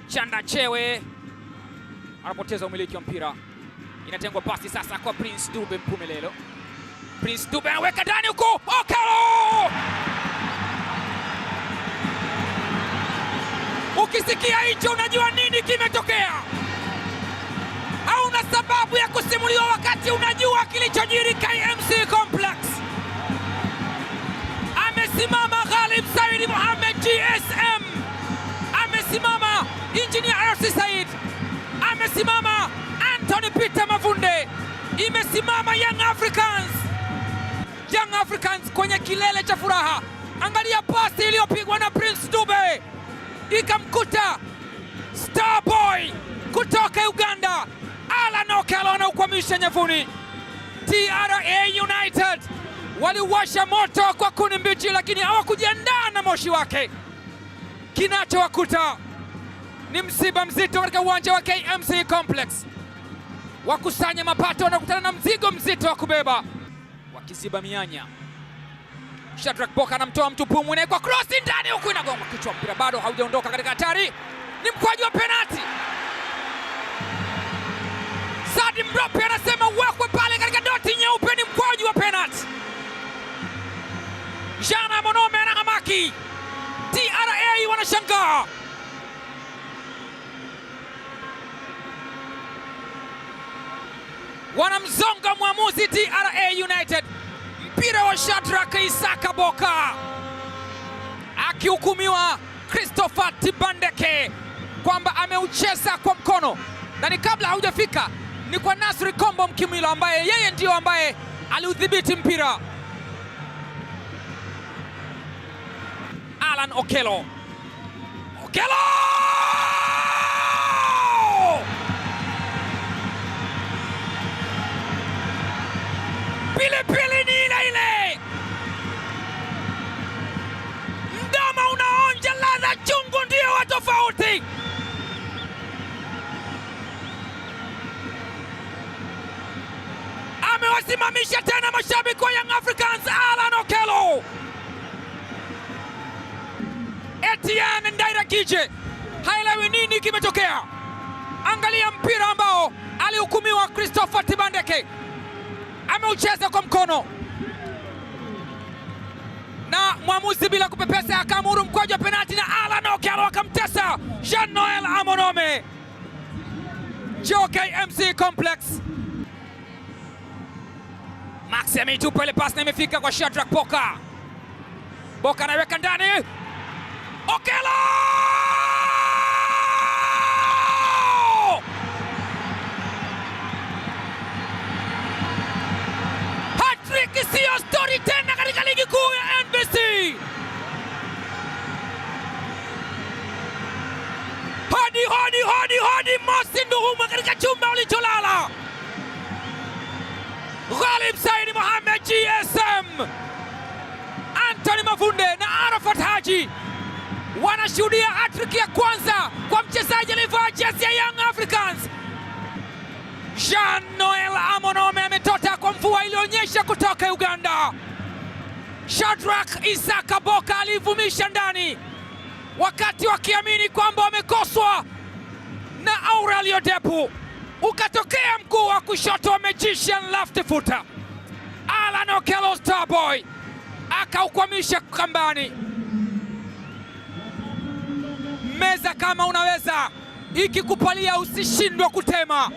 Chanda Chewe anapoteza umiliki wa mpira. Inatengwa pasi sasa kwa Prince Dube Mpumelelo. Prince Dube anaweka ndani huko. Okello! Ukisikia hicho unajua nini kimetokea. Hauna sababu ya kusimuliwa wakati unajua kilichojiri KMC Complex. Amesimama Ghalib Said Mohamed GSM. Amesimama Engineer RC Said. Amesimama Anthony Peter Mavunde. Imesimama Young Africans. Young Africans kwenye kilele cha furaha. Angalia pasi iliyopigwa na Prince Dube. Ikamkuta Starboy kutoka Uganda. Alan Okello anaukwamisha nyavuni. TRA United waliwasha moto kwa kuni mbichi, lakini hawakujiandaa na moshi wake. Kinachowakuta ni msiba mzito katika uwanja wa KMC Complex. Wakusanya mapato wanakutana na mzigo mzito wa kubeba, wakiziba mianya. Shadrack Boka anamtoa mtu pumu, inaekwa cross ndani huku, inagonga kichwa. Mpira bado haujaondoka katika hatari, ni mkwaju wa penalti. Sadim Mrope anasema uwekwe pale katika doti nyeupe, ni mkwaju wa penalti. Jean Amonome anahamaki. TRA wanashangaa. Wanamzonga mwamuzi TRA United. Mpira wa Shadrack Isaka Boka akihukumiwa Christopher Tibandeke kwamba ameucheza kwa mkono, na ni kabla haujafika ni kwa Nasri Kombo Mkimwilo ambaye yeye ndio ambaye aliudhibiti mpira. Alan Okello. Okello! Pilipili ni ile. Mdomo unaonja ladha chungu, ndio wa tofauti. Amewasimamisha tena mashabiki wa Young Africans. Alan Okello. Etienne Ndayiragije haelewi nini kimetokea. Angalia mpira ambao alihukumiwa Christopher Tibandeke. Ameucheza kwa mkono na mwamuzi bila kupepesa akaamuru mkwaju wa penalti, na Alan Okello akamtesa Jean Noel Amonome. KMC Complex. Maxi ameitupa ile pasi na imefika kwa Shadrack Boka. Boka anaweka ndani. Okello! Hat-trick siyo story tena katika ligi kuu ya NBC. Hodi Mosi Nduhuma katika chumba ulicholala. Ghalib Said Mohamed GSM, Anthony Mavunde na Arafat Haji wanashuhudia hat-trick ya kwanza kwa mchezaji aliyevaa jezi ya Young Africans. Jean Noel Amonome ametota kwa mvua ilionyesha kutoka Uganda. Shadrack Isaka Boka alivumisha ndani wakati wakiamini kwamba wamekoswa na Aurelio Depu. Ukatokea mguu wa kushoto wa magician left footer. Alan Okello Starboy akaukwamisha kambani. Meza kama unaweza, ikikupalia usishindwe kutema.